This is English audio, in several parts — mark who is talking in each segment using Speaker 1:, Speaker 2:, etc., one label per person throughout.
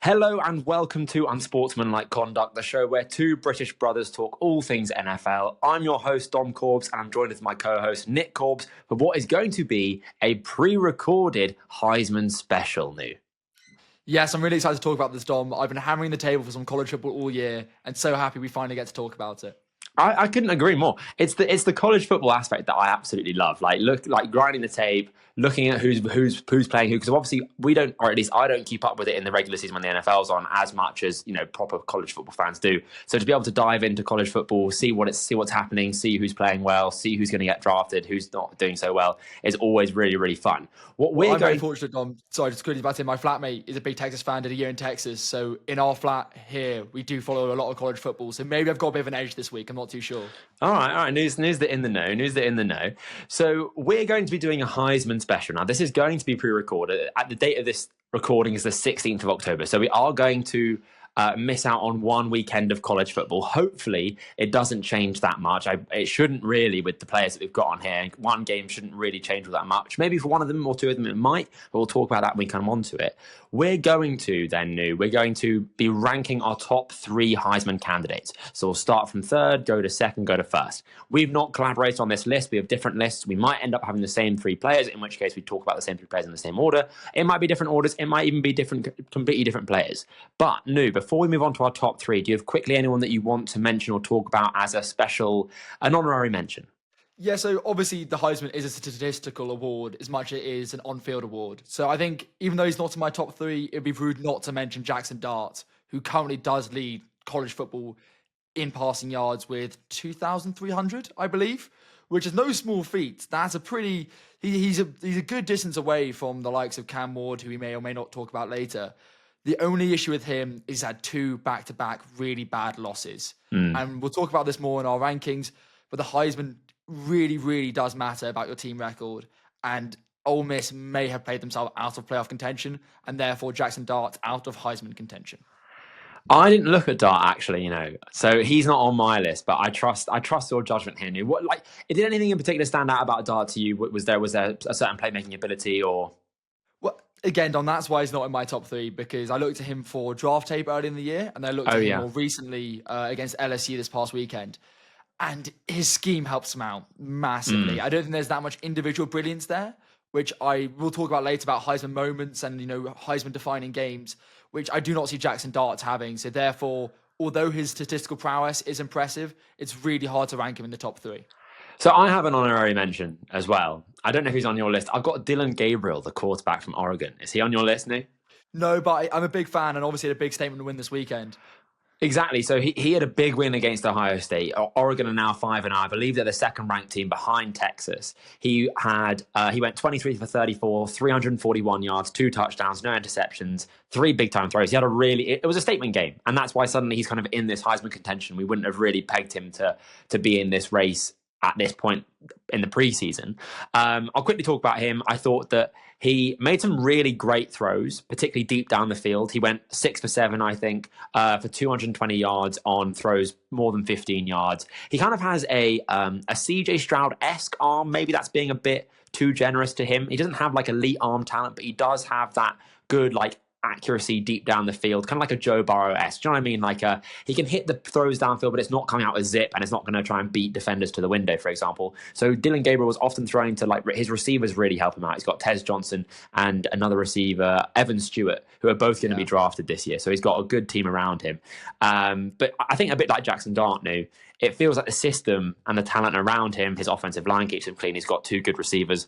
Speaker 1: Hello and welcome to Unsportsmanlike Conduct, the show where two British brothers talk all things NFL. I'm your host, Dom Corbs, and I'm joined with my co-host, Nick Corbs, for what is going to be a pre-recorded Heisman special, New.
Speaker 2: Yes, I'm really excited to talk about this, Dom. I've been hammering the table for some college football all year, and so happy we finally get to talk about it.
Speaker 1: I couldn't agree more. It's the college football aspect that I absolutely love. Like grinding the tape, looking at who's playing who. Because obviously we don't, or at least I don't keep up with it in the regular season when the NFL's on as much as proper college football fans do. So to be able to dive into college football, see what's happening, see who's playing well, see who's going to get drafted, who's not doing so well, is always really really fun.
Speaker 2: I'm very fortunate, Dom. Sorry, just quickly about to say, my flatmate is a big Texas fan, did a year in Texas. So in our flat here, we do follow a lot of college football. So maybe I've got a bit of an edge this week. I'm not too sure.
Speaker 1: All right. News that in the know. So we're going to be doing a Heisman special. Now, this is going to be pre-recorded. At the date of this recording is the 16th of October. So we are going to miss out on one weekend of college football. Hopefully, it doesn't change that much. It shouldn't really with the players that we've got on here. One game shouldn't really change that much. Maybe for one of them or two of them it might, but we'll talk about that when we come on to it. We're going to be ranking our top three Heisman candidates. So we'll start from third, go to second, go to first. We've not collaborated on this list. We have different lists. We might end up having the same three players, in which case we talk about the same three players in the same order. It might be different orders. It might even be completely different players. But, before we move on to our top three, do you have quickly anyone that you want to mention or talk about as an honorary mention?
Speaker 2: Yeah, so obviously the Heisman is a statistical award as much as it is an on-field award. So I think even though he's not in my top three, it'd be rude not to mention Jackson Dart, who currently does lead college football in passing yards with 2,300, I believe, which is no small feat. That's a pretty... He's a good distance away from the likes of Cam Ward, who we may or may not talk about later. The only issue with him is had two back-to-back really bad losses. And we'll talk about this more in our rankings, but the Heisman really, really does matter about your team record. And Ole Miss may have played themselves out of playoff contention, and therefore Jackson Dart out of Heisman contention.
Speaker 1: I didn't look at Dart actually, so he's not on my list. But I trust your judgment here. Did anything in particular stand out about Dart to you? Was there a certain playmaking ability or?
Speaker 2: Well, again, Don, that's why he's not in my top three, because I looked at him for draft tape early in the year, and I looked at him more recently against LSU this past weekend. And his scheme helps him out massively. I don't think there's that much individual brilliance there, which I will talk about later about Heisman moments and, Heisman defining games, which I do not see Jackson Dart having. So therefore, although his statistical prowess is impressive, it's really hard to rank him in the top three.
Speaker 1: So I have an honorary mention as well. I don't know if he's on your list. I've got Dillon Gabriel, the quarterback from Oregon. Is he on your list, Nick?
Speaker 2: No, but I'm a big fan and obviously had a big statement to win this weekend.
Speaker 1: Exactly. So he had a big win against Ohio State. Oregon are now 5-0. I believe they're the second ranked team behind Texas. He went 23 for 34, 341 yards, 2 touchdowns, no interceptions, 3 big time throws. It was a statement game. And that's why suddenly he's kind of in this Heisman contention. We wouldn't have really pegged him to be in this race at this point in the preseason. I'll quickly talk about him. I thought that he made some really great throws, particularly deep down the field. He went 6 for 7, I think, for 220 yards on throws more than 15 yards. He kind of has a CJ Stroud-esque arm. Maybe that's being a bit too generous to him. He doesn't have elite arm talent, but he does have that good accuracy deep down the field, kind of like a Joe Burrow-esque. Do you know what I mean? He can hit the throws downfield, but it's not coming out as zip, and it's not going to try and beat defenders to the window, for example. So Dillon Gabriel was often throwing to his receivers really help him out. He's got Tez Johnson and another receiver, Evan Stewart, who are both going to be drafted this year. So he's got a good team around him. But I think a bit like Jackson Dart knew, it feels like the system and the talent around him, his offensive line keeps him clean. He's got 2 good receivers,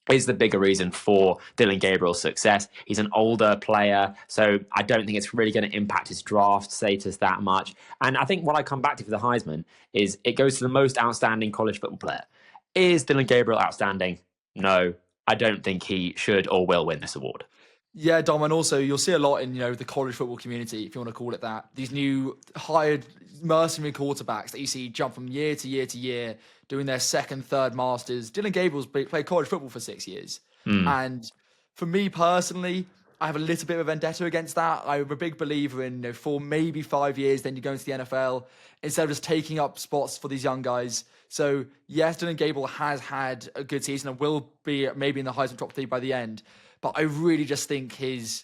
Speaker 1: is the bigger reason for Dillon Gabriel's success. He's an older player, so I don't think it's really going to impact his draft status that much. And I think what I come back to for the Heisman is it goes to the most outstanding college football player. Is Dillon Gabriel outstanding? No, I don't think he should or will win this award.
Speaker 2: Yeah, Dom, and also you'll see a lot in the college football community, if you want to call it that. These new hired mercenary quarterbacks that you see jump from year to year to year, doing their second, third masters. Dillon Gabriel's played college football for 6 years, and for me personally, I have a little bit of a vendetta against that. I'm a big believer in for maybe 5 years, then you go into the NFL instead of just taking up spots for these young guys. So yes, Dillon Gabriel has had a good season and will be maybe in the Heisman top 3 by the end. But I really just think his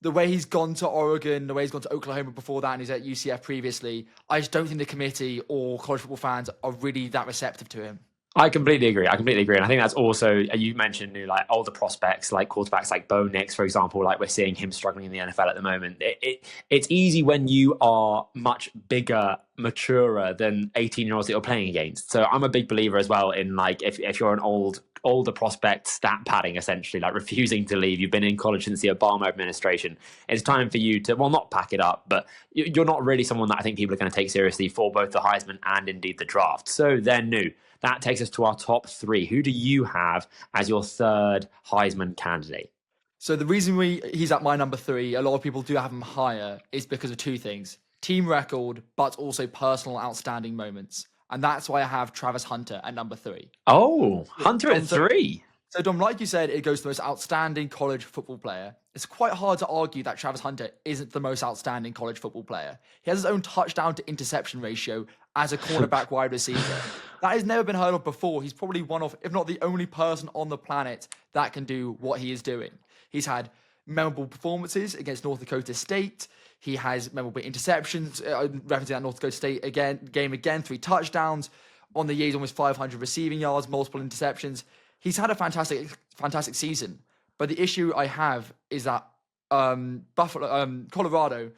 Speaker 2: the way he's gone to Oregon, the way he's gone to Oklahoma before that, and he's at UCF previously, I just don't think the committee or college football fans are really that receptive to him.
Speaker 1: I completely agree. And I think that's also, you mentioned like older prospects, like quarterbacks like Bo Nix, for example, like we're seeing him struggling in the NFL at the moment. It's easy when you are much bigger, maturer than 18-year-olds that you're playing against. So I'm a big believer as well in like, if you're an older prospect, stat padding, essentially, like refusing to leave. You've been in college since the Obama administration. It's time for you to, well, not pack it up, but you're not really someone that I think people are going to take seriously for both the Heisman and indeed the draft. So they're new. That takes us to our top three. Who do you have as your third Heisman candidate?
Speaker 2: So the reason he's at my number 3, a lot of people do have him higher, is because of 2 things. Team record, but also personal outstanding moments. And that's why I have Travis Hunter at number 3.
Speaker 1: Oh, Hunter at 3.
Speaker 2: So, Dom, like you said, it goes to the most outstanding college football player. It's quite hard to argue that Travis Hunter isn't the most outstanding college football player. He has his own touchdown to interception ratio as a cornerback wide receiver. That has never been heard of before. He's probably one of, if not the only person on the planet that can do what he is doing. He's had memorable performances against North Dakota State. He has memorable interceptions, referencing that North Dakota State game again, 3 touchdowns. On the year, he's almost 500 receiving yards, multiple interceptions. He's had a fantastic season. But the issue I have is that Colorado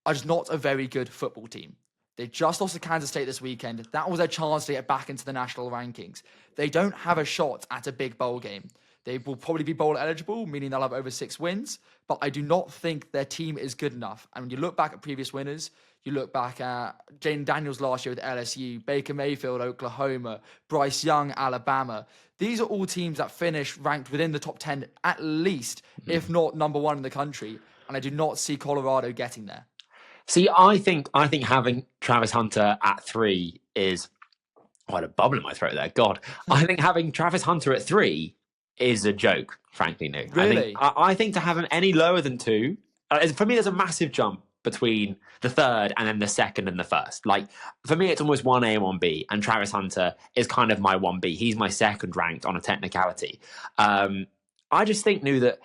Speaker 2: are just not a very good football team. They just lost to Kansas State this weekend. That was their chance to get back into the national rankings. They don't have a shot at a big bowl game. They will probably be bowl eligible, meaning they'll have over 6 wins. But I do not think their team is good enough. And when you look back at previous winners, you look back at Jalen Daniels last year with LSU, Baker Mayfield, Oklahoma, Bryce Young, Alabama. These are all teams that finish ranked within the top 10 at least, if not number 1 in the country. And I do not see Colorado getting there.
Speaker 1: See, I think having Travis Hunter at 3 is... Oh, I had a bubble in my throat there. God. I think having Travis Hunter at 3 is a joke, frankly, Nick.
Speaker 2: Really?
Speaker 1: I think to have him any lower than 2, for me, there's a massive jump between the third and then the second and the first. Like, for me, it's almost 1A and 1B, and Travis Hunter is kind of my 1B. He's my second ranked on a technicality. I just think, that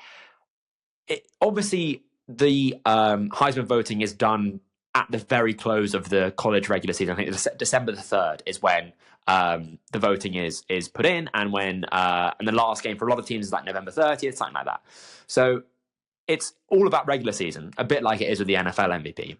Speaker 1: obviously the Heisman voting is done at the very close of the college regular season. I think December the 3rd is when the voting is put in, and when and the last game for a lot of teams is like November 30th, something like that. So it's all about regular season, a bit like it is with the NFL MVP.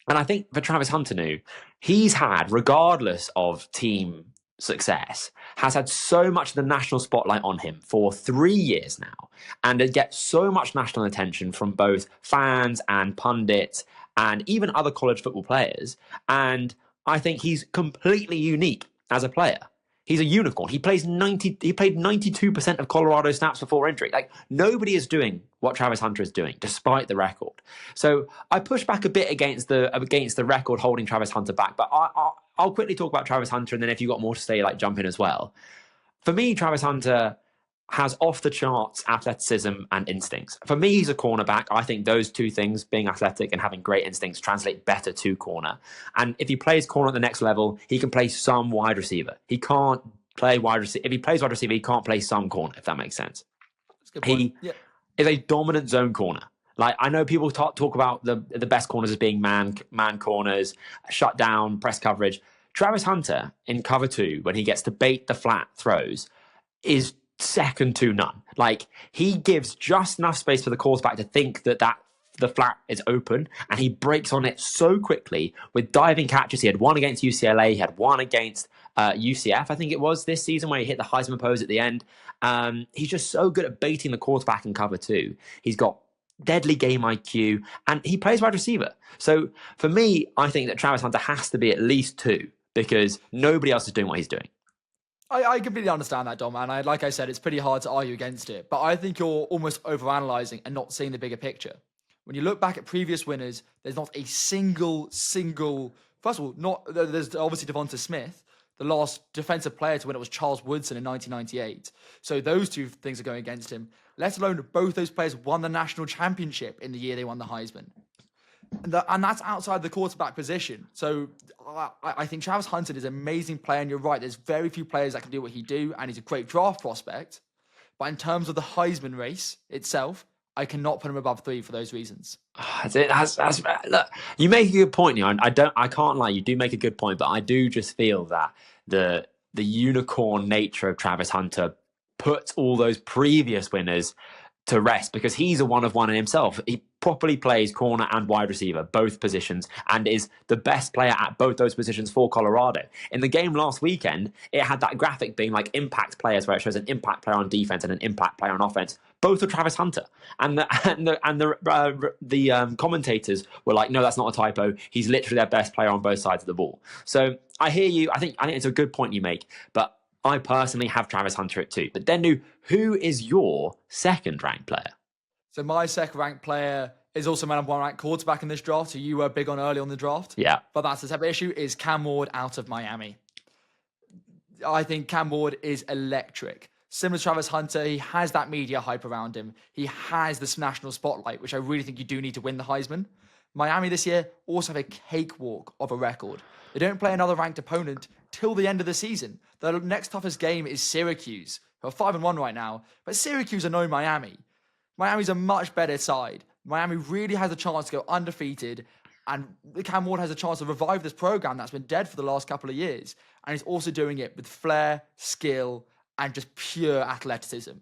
Speaker 1: And I think for Travis Hunter, he's had, regardless of team success, has had so much of the national spotlight on him for 3 years now. And it gets so much national attention from both fans and pundits and even other college football players. And I think he's completely unique as a player. He's a unicorn. He played 92% of Colorado snaps before injury. Like, nobody is doing what Travis Hunter is doing, despite the record. So I push back a bit against the record holding Travis Hunter back. But I'll quickly talk about Travis Hunter, and then if you've got more to say, like, jump in as well. For me, Travis Hunter has off-the-charts athleticism and instincts. For me, he's a cornerback. I think those 2 things, being athletic and having great instincts, translate better to corner. And if he plays corner at the next level, he can play some wide receiver. He can't play wide receiver. If he plays wide receiver, he can't play some corner, if that makes sense. That's a good point. He is a dominant zone corner. Like, I know people talk about the best corners as being man corners, shut down, press coverage. Travis Hunter in cover 2, when he gets to bait the flat throws, is second to none. Like, he gives just enough space for the quarterback to think that the flat is open, and he breaks on it so quickly with diving catches. He had one against UCLA, he had one against UCF, I think it was, this season, where he hit the Heisman pose at the end. He's just so good at baiting the quarterback in cover 2. He's got deadly game IQ, and he plays wide receiver. So for me, I think that Travis Hunter has to be at least 2, because nobody else is doing what he's doing.
Speaker 2: I completely understand that, Dom, and like I said, it's pretty hard to argue against it. But I think you're almost overanalyzing and not seeing the bigger picture. When you look back at previous winners, there's not a single. First of all, there's obviously Devonta Smith. The last defensive player to win it was Charles Woodson in 1998. So those 2 things are going against him. Let alone both those players won the national championship in the year they won the Heisman. And that's outside the quarterback position. So I think Travis Hunter is an amazing player, and you're right, there's very few players that can do what he do, and he's a great draft prospect. But in terms of the Heisman race itself, I cannot put him above 3 for those reasons.
Speaker 1: Look, you make a good point. I can't lie. You do make a good point, but I do just feel that the unicorn nature of Travis Hunter puts all those previous winners to rest because he's a one of one in himself. He properly plays corner and wide receiver, both positions, and is the best player at both those positions for Colorado. In the game last weekend, it had that graphic being like impact players, where it shows an impact player on defense and an impact player on offense. Both are Travis Hunter, and the commentators were like, "No, that's not a typo. He's literally their best player on both sides of the ball." So I hear you. I think it's a good point you make, but I personally have Travis Hunter at 2. But then, who is your second-ranked player?
Speaker 2: So my second-ranked player is also my number 1 ranked quarterback in this draft, who you were big on early on the draft.
Speaker 1: Yeah.
Speaker 2: But that's a separate issue, is Cam Ward out of Miami. I think Cam Ward is electric. Similar to Travis Hunter, he has that media hype around him. He has this national spotlight, which I really think you do need to win the Heisman. Miami this year also have a cakewalk of a record. They don't play another ranked opponent till the end of the season. The next toughest game is Syracuse, who are 5-1 right now, but Syracuse are no Miami. Miami's a much better side. Miami really has a chance to go undefeated, and Cam Ward has a chance to revive this program that's been dead for the last couple of years. And he's also doing it with flair, skill, and just pure athleticism.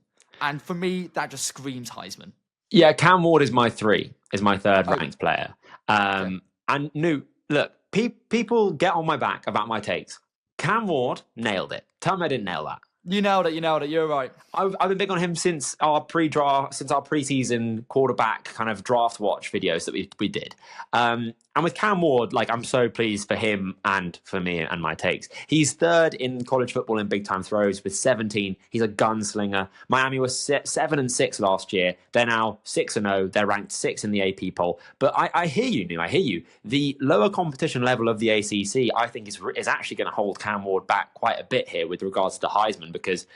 Speaker 2: And for me, that just screams Heisman.
Speaker 1: Yeah, Cam Ward is my third ranked player.
Speaker 2: Okay.
Speaker 1: And look, people get on my back about my takes. Cam Ward nailed it. Tell me I didn't nail that.
Speaker 2: You nailed it. You're right.
Speaker 1: I've been big on him since our preseason quarterback kind of draft watch videos that we did. And with Cam Ward, like, I'm so pleased for him and for me and my takes. He's third in college football in big time throws with 17. He's a gunslinger. Miami was 7-6 last year. They're now 6-0. They're ranked 6 in the AP poll. But I hear you, New. I hear you. The lower competition level of the ACC, I think, is actually going to hold Cam Ward back quite a bit here with regards to Heisman, because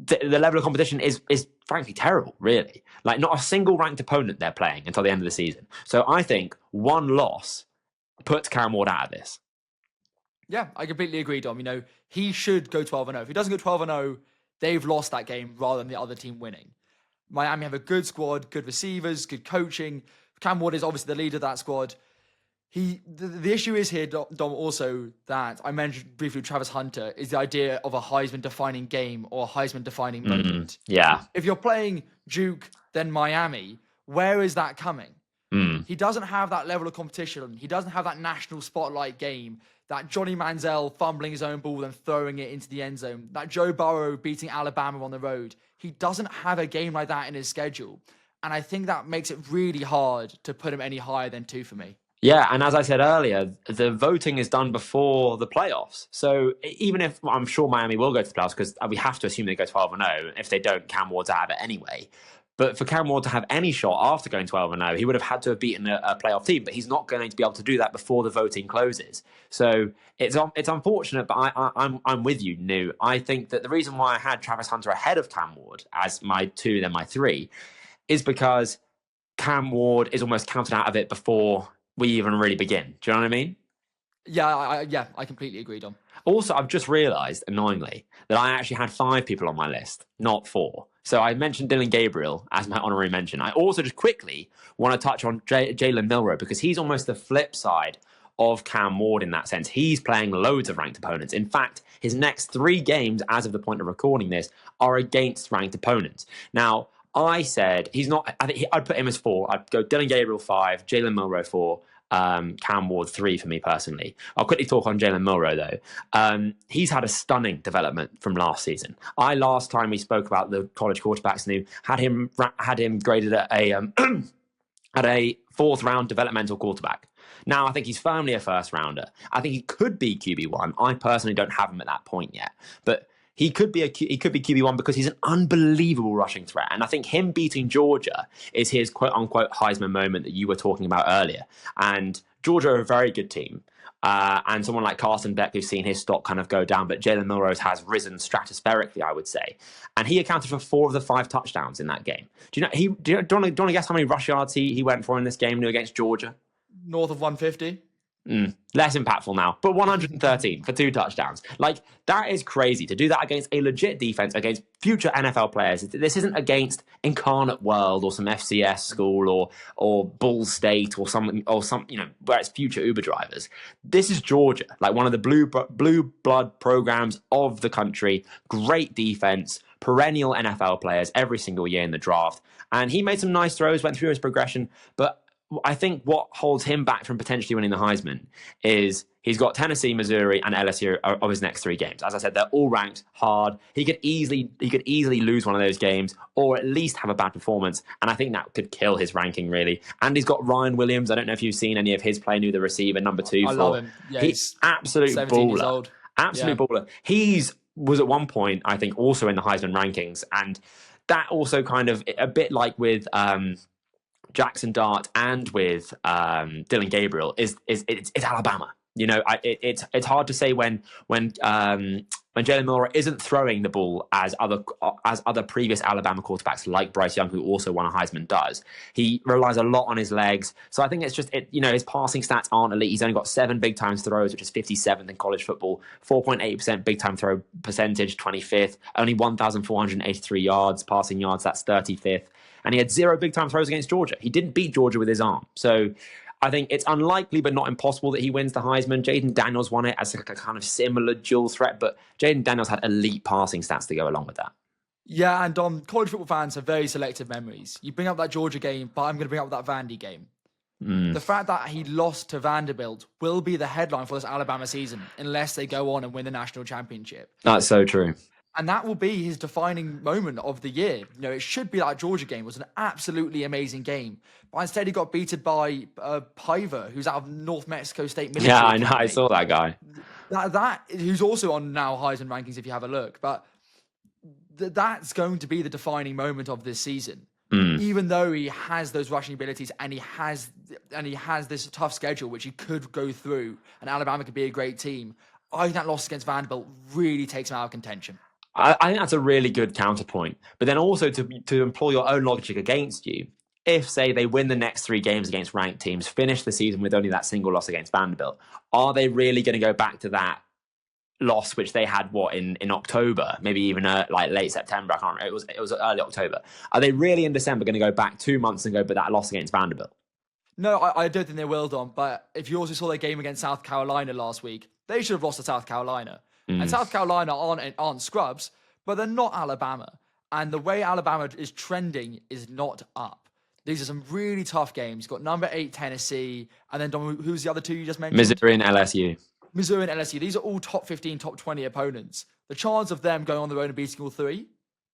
Speaker 1: the level of competition is frankly terrible, really. Like, not a single ranked opponent they're playing until the end of the season. So I think one loss puts Cam Ward out of this.
Speaker 2: Yeah, I completely agree, Dom. He should go 12-0. If he doesn't go 12-0, they've lost that game rather than the other team winning. Miami have a good squad, good receivers, good coaching. Cam Ward is obviously the leader of that squad. The issue is here, Dom, also, that I mentioned briefly with Travis Hunter, is the idea of a Heisman-defining game or a Heisman-defining moment.
Speaker 1: Yeah.
Speaker 2: If you're playing Duke, then Miami, where is that coming? He doesn't have that level of competition. He doesn't have that national spotlight game, that Johnny Manziel fumbling his own ball and throwing it into the end zone, that Joe Burrow beating Alabama on the road. He doesn't have a game like that in his schedule. And I think that makes it really hard to put him any higher than 2 for me.
Speaker 1: Yeah, and as I said earlier, the voting is done before the playoffs. So even if I'm sure Miami will go to the playoffs, because we have to assume they go 12-0. If they don't, Cam Ward's out of it anyway. But for Cam Ward to have any shot after going 12-0, he would have had to have beaten a playoff team, but he's not going to be able to do that before the voting closes. So it's unfortunate, but I'm with you, New. I think that the reason why I had Travis Hunter ahead of Cam Ward as my 2, then my 3, is because Cam Ward is almost counted out of it before we even really begin. Do you know what I mean?
Speaker 2: Yeah, I completely agree, Dom.
Speaker 1: Also, I've just realised, annoyingly, that I actually had 5 people on my list, not 4. So I mentioned Dillon Gabriel as my honorary mention. I also just quickly want to touch on Jalen Milroe, because he's almost the flip side of Cam Ward in that sense. He's playing loads of ranked opponents. In fact, his next 3 games, as of the point of recording this, are against ranked opponents. Now, I said he's not. I'd put him as 4. I'd go Dillon Gabriel 5, Jalen Milroe 4, Cam Ward 3 for me personally. I'll quickly talk on Jalen Milroe though. He's had a stunning development from last season. Last time we spoke about the college quarterbacks, had him graded at a at a 4th round developmental quarterback. Now I think he's firmly a first rounder. I think he could be QB1. I personally don't have him at that point yet, but he could be QB1 because he's an unbelievable rushing threat. And I think him beating Georgia is his quote-unquote Heisman moment that you were talking about earlier. And Georgia are a very good team. And someone like Carson Beck, who's seen his stock kind of go down, but Jalen Milroe has risen stratospherically, I would say. And he accounted for 4 of the 5 touchdowns in that game. Do you want to guess how many rush yards he went for in this game against Georgia?
Speaker 2: North of 150?
Speaker 1: Less impactful now, but 113 for 2 touchdowns. Like, that is crazy to do that against a legit defense, against future NFL players. This isn't against Incarnate World or some FCS school or Ball State or something, where it's future Uber drivers. This is Georgia, like one of the blue blood programs of the country. Great defense, perennial NFL players every single year in the draft. And he made some nice throws, went through his progression, but I think what holds him back from potentially winning the Heisman is he's got Tennessee, Missouri, and LSU of his next 3 games. As I said, they're all ranked hard. He could easily lose one of those games, or at least have a bad performance. And I think that could kill his ranking, really. And he's got Ryan Williams. I don't know if you've seen any of his play, the receiver, number 2.
Speaker 2: I love him. Yeah,
Speaker 1: he's absolute
Speaker 2: 17 years
Speaker 1: baller.
Speaker 2: old.
Speaker 1: Absolute baller. He's was at one point, I think, also in the Heisman rankings, and that also kind of a bit like with Jackson Dart and with Dillon Gabriel is Alabama. It's hard to say when Jalen Milroe isn't throwing the ball as other previous Alabama quarterbacks like Bryce Young, who also won a Heisman, does. He relies a lot on his legs. So I think it's just his passing stats aren't elite. He's only got 7 big time throws, which is 57th in college football. 4.8% big time throw percentage, 25th. Only 1,483 yards, passing yards. That's 35th. And he had 0 big time throws against Georgia. He didn't beat Georgia with his arm. So I think it's unlikely but not impossible that he wins the Heisman. Jaden Daniels won it as a kind of similar dual threat, but Jaden Daniels had elite passing stats to go along with that.
Speaker 2: Yeah, and college football fans have very selective memories. You bring up that Georgia game, but I'm going to bring up that Vandy game. The fact that he lost to Vanderbilt will be the headline for this Alabama season unless they go on and win the national championship.
Speaker 1: That's so true.
Speaker 2: And that will be his defining moment of the year. It should be that Georgia game. It was an absolutely amazing game. But instead, he got beaten by Piver, who's out of North Mexico State Military.
Speaker 1: Yeah, I know. I saw that guy.
Speaker 2: That who's also on now Heisman rankings if you have a look. But that's going to be the defining moment of this season. Even though he has those rushing abilities and he has this tough schedule, which he could go through, and Alabama could be a great team, I think that loss against Vanderbilt really takes him out of contention.
Speaker 1: I think that's a really good counterpoint. But then also to employ your own logic against you, if, say, they win the next 3 games against ranked teams, finish the season with only that single loss against Vanderbilt, are they really going to go back to that loss which they had in October, maybe even like late September? I can't remember. It was early October. Are they really in December going to go back 2 months and go but that loss against Vanderbilt?
Speaker 2: No, I don't think they will, Dom. But if you also saw their game against South Carolina last week, they should have lost to South Carolina. And South Carolina aren't scrubs, but they're not Alabama. And the way Alabama is trending is not up. These are some really tough games. You've got number 8 Tennessee, and then Dom, who's the other 2 you just mentioned?
Speaker 1: Missouri and LSU.
Speaker 2: Missouri and LSU. These are all top 15, top 20 opponents. The chance of them going on their own and beating all 3,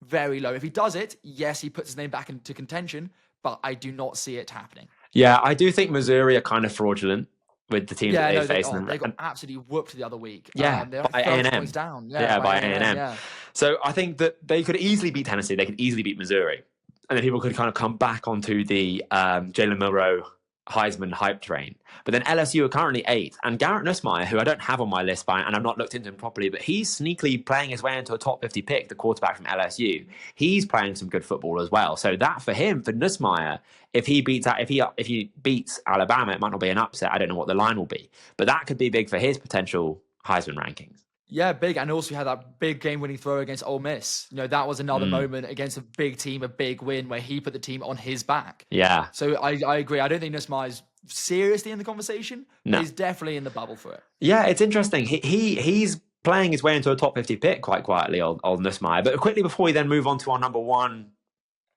Speaker 2: very low. If he does it, yes, he puts his name back into contention, but I do not see it happening.
Speaker 1: Yeah, I do think Missouri are kind of fraudulent with the teams that they faced.
Speaker 2: They got absolutely whooped the other week.
Speaker 1: Yeah,
Speaker 2: they're
Speaker 1: by A&M.
Speaker 2: points down.
Speaker 1: By A&M. Yeah. So I think that they could easily beat Tennessee. They could easily beat Missouri. And then people could kind of come back onto the Jalen Milroe Heisman hype train. But then LSU are currently 8th. And Garrett Nussmeier, who I don't have on my list and I've not looked into him properly, but he's sneakily playing his way into a top 50 pick, the quarterback from LSU. He's playing some good football as well. So that for him, for Nussmeier, if he beats Alabama, it might not be an upset. I don't know what the line will be. But that could be big for his potential Heisman rankings.
Speaker 2: Yeah, big. And also had that big game-winning throw against Ole Miss. That was another moment against a big team, a big win where he put the team on his back.
Speaker 1: Yeah.
Speaker 2: So I agree. I don't think Nussmeier's seriously in the conversation. No. He's definitely in the bubble for it.
Speaker 1: Yeah, it's interesting. He's playing his way into a top 50 pick quite quietly, old Nussmeier. But quickly before we then move on to our number 1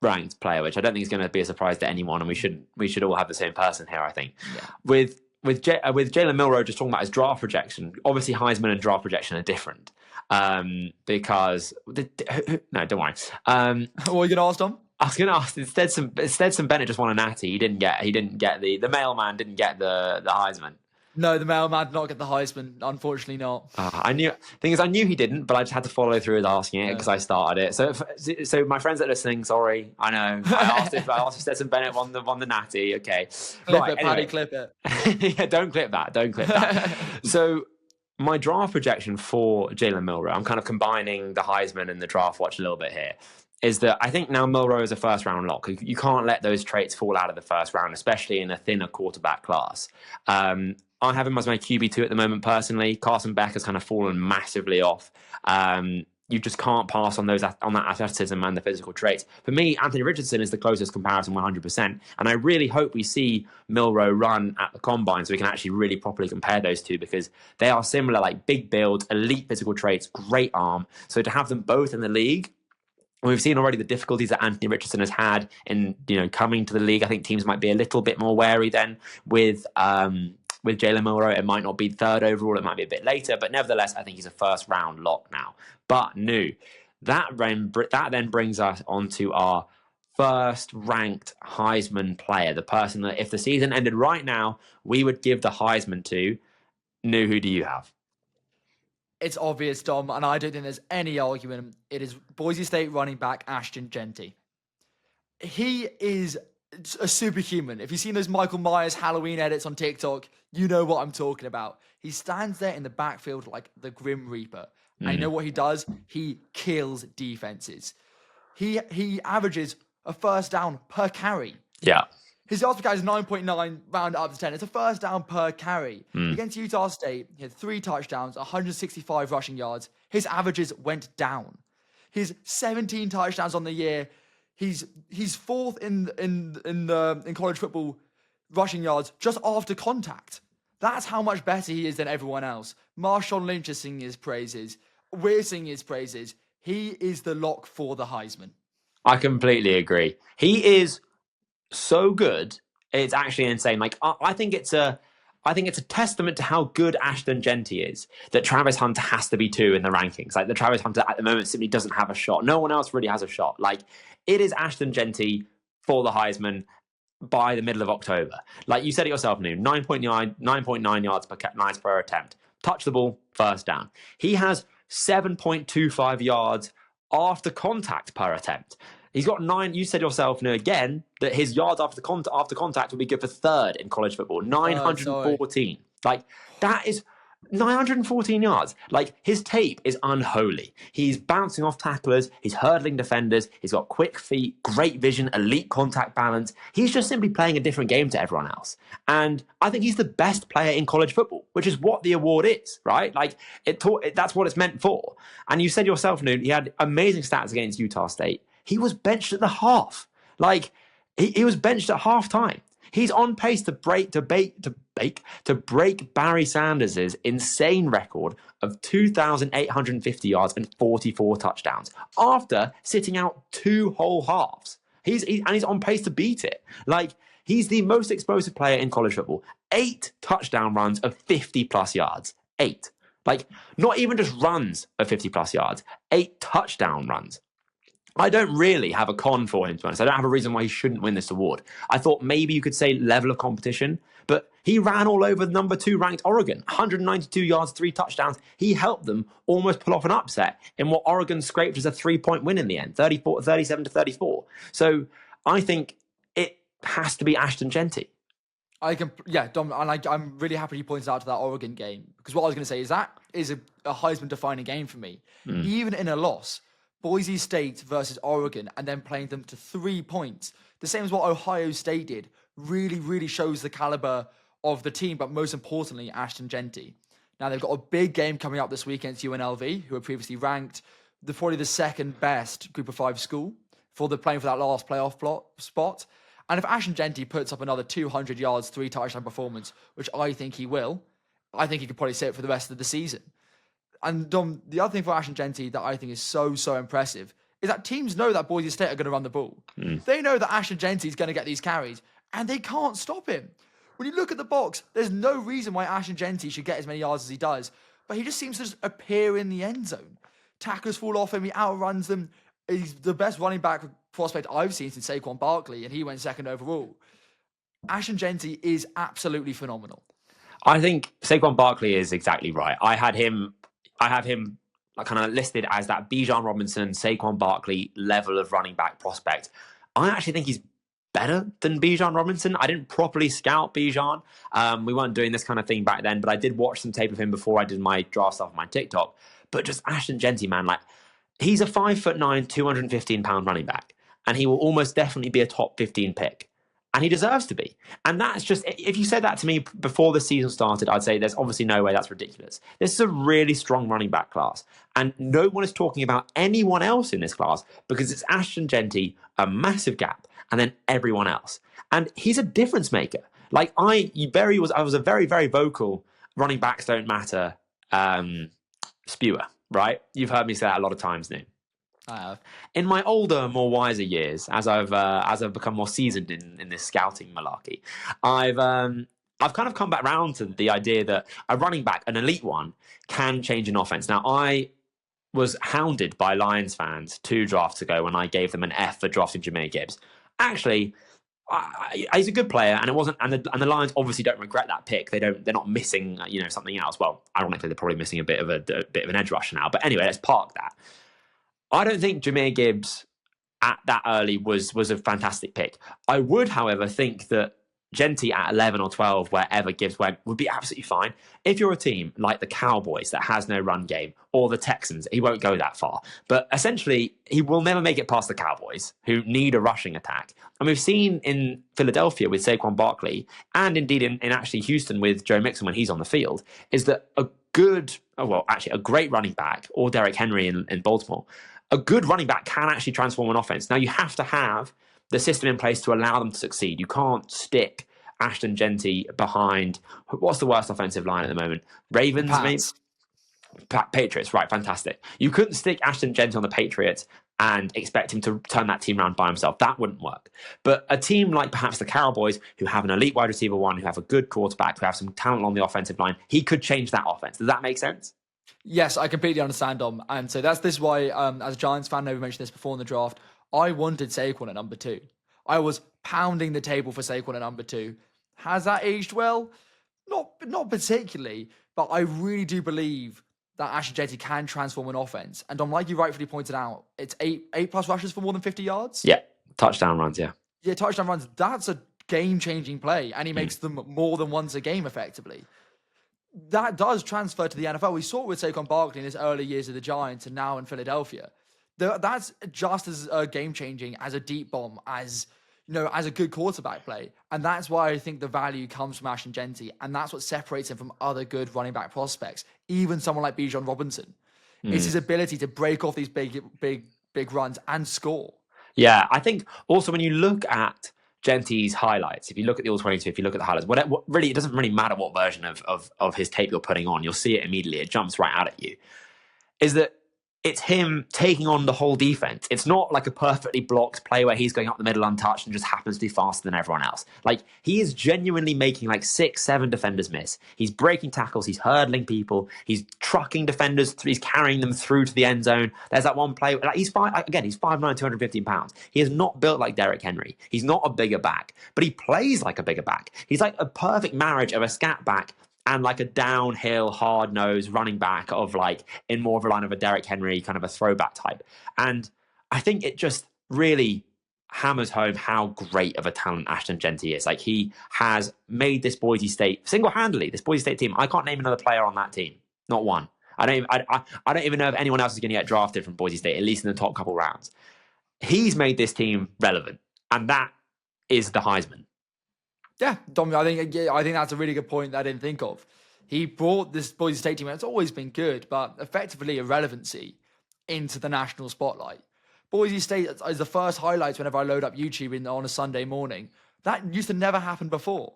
Speaker 1: ranked player, which I don't think is going to be a surprise to anyone, and we should all have the same person here, I think. Yeah. With Jalen Milroe just talking about his draft projection, obviously Heisman and draft projection are different because no, don't worry.
Speaker 2: What are you going to ask, Tom?
Speaker 1: I was going to ask instead. Some Bennett just won a natty. He didn't get the mailman didn't get the Heisman.
Speaker 2: No, the mailman did not get the Heisman. Unfortunately, not.
Speaker 1: I knew he didn't, but I just had to follow through with asking it because I started it. So my friends that are listening, sorry, I know. I asked if Stetson Bennett won the natty. Okay,
Speaker 2: Clip it.
Speaker 1: Yeah, don't clip that. So my draft projection for Jalen Milroe, I'm kind of combining the Heisman and the draft watch a little bit here, is that I think now Milroe is a first-round lock. You can't let those traits fall out of the first round, especially in a thinner quarterback class. I have him as my QB2 at the moment, personally. Carson Beck has kind of fallen massively off. You just can't pass on that athleticism and the physical traits. For me, Anthony Richardson is the closest comparison, 100%. And I really hope we see Milroe run at the combine so we can actually really properly compare those two, because they are similar, like big build, elite physical traits, great arm. So to have them both in the league, we've seen already the difficulties that Anthony Richardson has had in coming to the league. I think teams might be a little bit more wary then with Jalen Milroe. It might not be third overall, it might be a bit later, but nevertheless, I think he's a first round lock now. But that then brings us onto our first ranked Heisman player, the person that if the season ended right now, we would give the Heisman to. Who do you have?
Speaker 2: It's obvious, Dom, and I don't think there's any argument. It is Boise State running back Ashton Jeanty. He is a superhuman. If you've seen those Michael Myers Halloween edits on TikTok, you know what I'm talking about. He stands there in the backfield like the Grim Reaper. And you know what he does? He kills defenses. He averages a first down per carry.
Speaker 1: Yeah.
Speaker 2: His yards per carry is 9.9, round up to 10. It's a first down per carry. Against Utah State, he had 3 touchdowns, 165 rushing yards. His averages went down. His 17 touchdowns on the year. He's fourth in college football rushing yards just after contact. That's how much better he is than everyone else. Marshawn Lynch is singing his praises. We're singing his praises. He is the lock for the Heisman.
Speaker 1: I completely agree. He is so good, it's actually insane. Like I think it's a testament to how good Ashton Jeanty is that Travis Hunter has to be 2 in the rankings. Like the Travis Hunter at the moment simply doesn't have a shot. No one else really has a shot. Like it is Ashton Jeanty for the Heisman by the middle of October. Like you said it yourself, 9.9 yards per attempt. Touch the ball, first down. He has 7.25 yards after contact per attempt. He's got 9. You said yourself, again, that his yards after contact would be good for third in college football. 914. Like, that is 914 yards. Like, his tape is unholy. He's bouncing off tacklers. He's hurdling defenders. He's got quick feet, great vision, elite contact balance. He's just simply playing a different game to everyone else. And I think he's the best player in college football, which is what the award is, right? Like, that's what it's meant for. And you said yourself, he had amazing stats against Utah State. He was benched at the half. Like, he was benched at halftime. He's on pace to break Barry Sanders' insane record of 2,850 yards and 44 touchdowns after sitting out 2 whole halves. He's on pace to beat it. Like, he's the most explosive player in college football. 8 touchdown runs of 50 plus yards. 8. Like, not even just runs of 50 plus yards. 8 touchdown runs. I don't really have a con for him, to be honest. I don't have a reason why he shouldn't win this award. I thought maybe you could say level of competition, but he ran all over the number 2 ranked Oregon. 192 yards, 3 touchdowns. He helped them almost pull off an upset in what Oregon scraped as a 3-point win in the end, 37-34. So I think it has to be Ashton Jeanty.
Speaker 2: Dom, and I'm really happy you pointed out to that Oregon game, because what I was going to say is that is a Heisman-defining game for me. Even in a loss, Boise State versus Oregon, and then playing them to 3 points, the same as what Ohio State did, really, really shows the caliber of the team, but most importantly, Ashton Jeanty. Now, they've got a big game coming up this week against UNLV, who were previously ranked probably the second best Group of 5 school playing for that last playoff spot. And if Ashton Jeanty puts up another 200 yards, 3 touchdown performance, which I think he will, I think he could probably say it for the rest of the season. And Dom, the other thing for Ashton Jeanty that I think is so, so impressive is that teams know that Boise State are going to run the ball. They know that Ashton Jeanty is going to get these carries, and they can't stop him. When you look at the box, there's no reason why Ashton Jeanty should get as many yards as he does, but he just seems to just appear in the end zone. Tacklers fall off him, he outruns them. He's the best running back prospect I've seen since Saquon Barkley, and he went second overall. Ashton Jeanty is absolutely phenomenal.
Speaker 1: I think Saquon Barkley is exactly right. I have him kind of listed as that Bijan Robinson, Saquon Barkley level of running back prospect. I actually think he's better than Bijan Robinson. I didn't properly scout Bijan. We weren't doing this kind of thing back then, but I did watch some tape of him before I did my draft stuff on my TikTok. But just Ashton Jeanty, man, like, he's a 5'9", 215-pound running back, and he will almost definitely be a top 15 pick. And he deserves to be. And that's just, if you said that to me before the season started, I'd say there's obviously no way, that's ridiculous. This is a really strong running back class. And no one is talking about anyone else in this class because it's Ashton, Jeanty, a massive gap, and then everyone else. And he's a difference maker. Like I was a very, very vocal running backs don't matter spewer, right? You've heard me say that a lot of times now.
Speaker 2: I have.
Speaker 1: In my older, more wiser years, as I've become more seasoned in this scouting malarkey, I've kind of come back round to the idea that a running back, an elite one, can change an offense. Now, I was hounded by Lions fans 2 drafts ago when I gave them an F for drafting Jahmyr Gibbs. Actually, he's a good player, and it wasn't. And the Lions obviously don't regret that pick. They're not missing something else. Well, ironically, they're probably missing a bit of an edge rusher now. But anyway, let's park that. I don't think Jahmyr Gibbs at that early was a fantastic pick. I would, however, think that Jeanty at 11 or 12, wherever Gibbs went, would be absolutely fine. If you're a team like the Cowboys that has no run game, or the Texans, he won't go that far. But essentially, he will never make it past the Cowboys, who need a rushing attack. And we've seen in Philadelphia with Saquon Barkley, and indeed in actually Houston with Joe Mixon when he's on the field, is that a great running back, or Derrick Henry in Baltimore, a good running back can actually transform an offense. Now, you have to have the system in place to allow them to succeed. You can't stick Ashton, Jeanty behind, what's the worst offensive line at the moment? Ravens, maybe? Patriots, right, fantastic. You couldn't stick Ashton, Jeanty on the Patriots and expect him to turn that team around by himself. That wouldn't work. But a team like perhaps the Cowboys, who have an elite wide receiver one, who have a good quarterback, who have some talent on the offensive line, he could change that offense. Does that make sense?
Speaker 2: Yes, I completely understand, Dom. And so this is why, as a Giants fan, I never mentioned this before in the draft, I wanted Saquon at number 2. I was pounding the table for Saquon at number 2. Has that aged well? Not particularly, but I really do believe that Ashton Jeanty can transform an offense. And Dom, like you rightfully pointed out, it's 8+ rushes for more than 50 yards.
Speaker 1: Yeah, touchdown runs, yeah.
Speaker 2: Yeah, touchdown runs. That's a game-changing play, and he makes them more than once a game, effectively. That does transfer to the NFL. We saw it with Saquon Barkley in his early years of the Giants and now in Philadelphia. That's just as game-changing as a deep bomb, as a good quarterback play. And that's why I think the value comes from Ashton Jeanty, and that's what separates him from other good running back prospects, even someone like Bijan Robinson. It's his ability to break off these big runs and score.
Speaker 1: Yeah, I think also when you look at Jeanty's highlights, if you look at the All-22, if you look at the highlights, really, it doesn't really matter what version of his tape you're putting on. You'll see it immediately. It jumps right out at you. Is that it's him taking on the whole defense. It's not like a perfectly blocked play where he's going up the middle untouched and just happens to be faster than everyone else. Like, he is genuinely making like 6-7 defenders miss. He's breaking tackles. He's hurdling people. He's trucking defenders. He's carrying them through to the end zone. There's that one play. Like, he's 5'9", 215 pounds. He is not built like Derrick Henry. He's not a bigger back, but he plays like a bigger back. He's like a perfect marriage of a scat back and like a downhill, hard-nosed running back of like in more of a line of a Derrick Henry, kind of a throwback type. And I think it just really hammers home how great of a talent Ashton Jeanty is. Like, he has made this Boise State, single-handedly, this Boise State team. I can't name another player on that team. Not one. I don't even know if anyone else is going to get drafted from Boise State, at least in the top couple rounds. He's made this team relevant, and that is the Heisman.
Speaker 2: Yeah, Dom, I think that's a really good point that I didn't think of. He brought this Boise State team, and it's always been good, but effectively irrelevancy into the national spotlight. Boise State is the first highlights whenever I load up YouTube on a Sunday morning. That used to never happen before.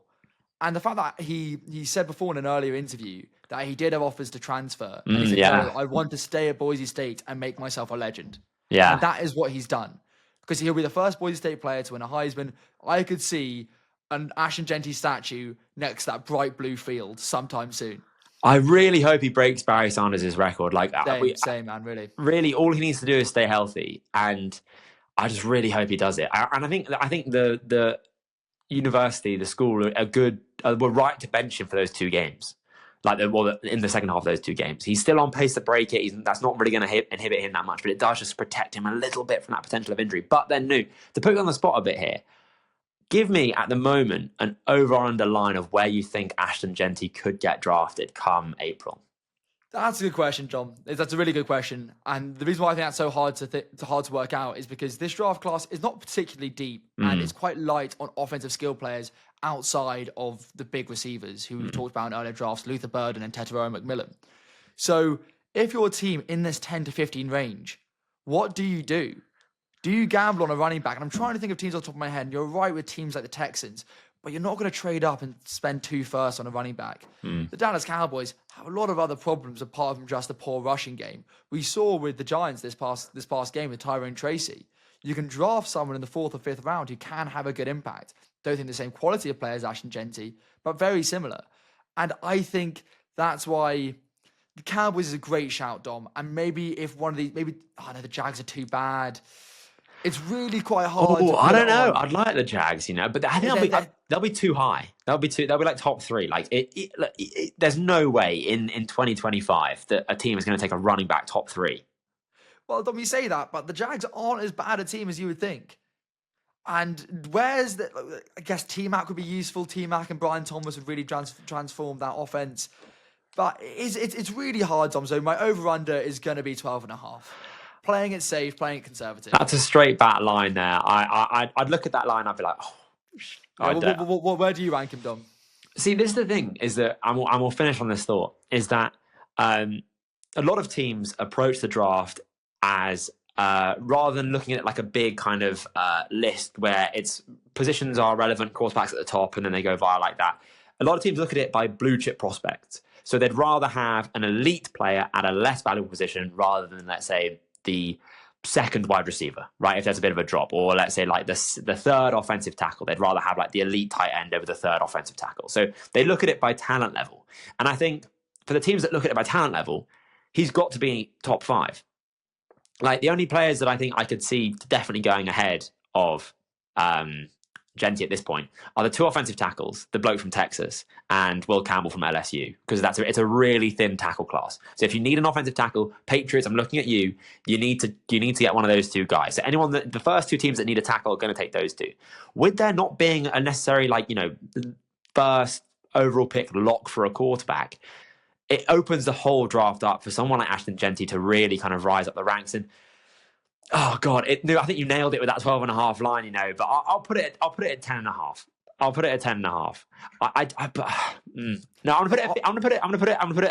Speaker 2: And the fact that he said before in an earlier interview that he did have offers to transfer. And he said,
Speaker 1: yeah.
Speaker 2: I want to stay at Boise State and make myself a legend.
Speaker 1: Yeah.
Speaker 2: And that is what he's done. Because he'll be the first Boise State player to win a Heisman. I could see an Ashton Jeanty statue next to that bright blue field sometime soon.
Speaker 1: I really hope he breaks Barry Sanders' record. Like,
Speaker 2: same, man, really.
Speaker 1: Really, all he needs to do is stay healthy, and I just really hope he does it. And I think the university, the school, were right to bench him for those 2 games. In the second half of those 2 games, he's still on pace to break it. That's not really going to inhibit him that much, but it does just protect him a little bit from that potential of injury. But then, to put you on the spot a bit here, give me, at the moment, an over-under line of where you think Ashton Jeanty could get drafted come April.
Speaker 2: That's a good question, John. That's a really good question. And the reason why I think that's so hard to work out is because this draft class is not particularly deep and it's quite light on offensive skill players outside of the big receivers who we've talked about in earlier drafts, Luther Burden and Tetairoa McMillan. So if you're a team in this 10 to 15 range, what do you do? Do you gamble on a running back? And I'm trying to think of teams off the top of my head. And you're right with teams like the Texans, but you're not going to trade up and spend 2 firsts on a running back. The Dallas Cowboys have a lot of other problems apart from just a poor rushing game. We saw with the Giants this past game with Tyrone Tracy. You can draft someone in the 4th or 5th round who can have a good impact. Don't think the same quality of player as Ashton Jeanty, but very similar. And I think that's why the Cowboys is a great shout, Dom. And maybe if one of these, the Jags are too bad. It's really quite hard.
Speaker 1: Oh, I don't know. I'd like the Jags, but I think they'll be too high. They'll be like top 3. Like there's no way in 2025 that a team is going to take a running back top 3.
Speaker 2: Well, don't you say that, but the Jags aren't as bad a team as you would think. And where's the? I guess T-Mac would be useful. T-Mac and Brian Thomas would really transform that offense. But it's really hard, Dom. So my over/under is going to be 12.5. Playing it safe, playing it conservative.
Speaker 1: That's a straight bat line there. I'd look at that line. I'd be like,
Speaker 2: where do you rank him, Dom?
Speaker 1: See, this is the thing. Is that I will finish on this thought. Is that a lot of teams approach the draft as rather than looking at it like a big kind of list where its positions are relevant, quarterbacks at the top, and then they go via like that. A lot of teams look at it by blue chip prospects. So they'd rather have an elite player at a less valuable position rather than, let's say, the second wide receiver, right? If there's a bit of a drop, or let's say like the third offensive tackle, they'd rather have like the elite tight end over the third offensive tackle. So they look at it by talent level. And I think for the teams that look at it by talent level, he's got to be top 5. Like the only players that I think I could see definitely going ahead of Jeanty at this point are the 2 offensive tackles, the bloke from Texas and Will Campbell from LSU, because it's a really thin tackle class. So if you need an offensive tackle, Patriots, I'm looking at you. You need to get one of those 2 guys. So the first 2 teams that need a tackle are going to take those 2. With there not being a necessary first overall pick lock for a quarterback, it opens the whole draft up for someone like Ashton Jeanty to really kind of rise up the ranks. And oh God, I think you nailed it with that 12.5 line, but I'll put it at 10.5. I'll put it at 10.5. No, I'm gonna put it at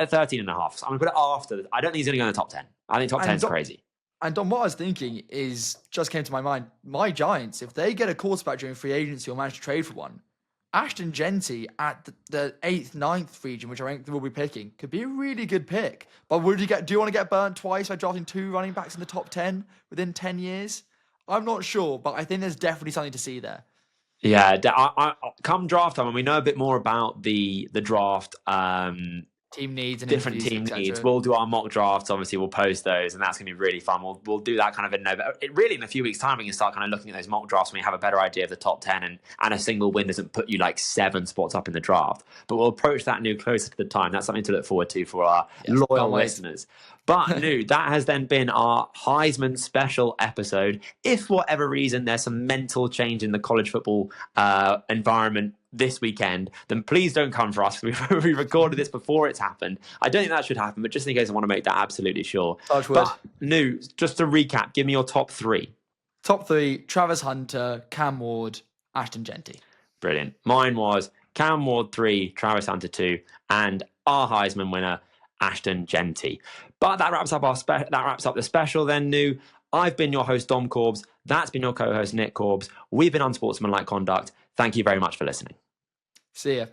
Speaker 1: 13.5. So I'm gonna put it after. I don't think he's gonna go in the top 10. I think top 10 is crazy.
Speaker 2: And Don, what I was thinking just came to my mind. My Giants, if they get a quarterback during free agency or manage to trade for one, Ashton Jeanty at the 8th, 9th region, which I think we'll be picking, could be a really good pick. But do you want to get burnt twice by drafting 2 running backs in the top 10 within 10 years? I'm not sure, but I think there's definitely something to see there.
Speaker 1: Yeah, come draft time, and we know a bit more about the draft.
Speaker 2: Team needs and
Speaker 1: different team needs. We'll do our mock drafts. Obviously, we'll post those, and that's going to be really fun. We'll do that kind of in November. Really, in a few weeks' time, we can start kind of looking at those mock drafts when we have a better idea of the top 10, and a single win doesn't put you like 7 spots up in the draft. But we'll approach that closer to the time. That's something to look forward to for our loyal listeners. But that has then been our Heisman special episode. If for whatever reason there's some mental change in the college football environment this weekend, then please don't come for us. We recorded this before it's happened. I don't think that should happen, but just in case, I want to make that absolutely sure. But just to recap, give me your top 3.
Speaker 2: Top 3, Travis Hunter, Cam Ward, Ashton Jeanty.
Speaker 1: Brilliant. Mine was Cam Ward 3, Travis Hunter 2, and our Heisman winner, Ashton Jeanty. But that wraps up the special then, New. I've been your host, Dom Corbs. That's been your co-host, Nick Corbs. We've been Unsportsmanlike Conduct. Thank you very much for listening.
Speaker 2: See ya.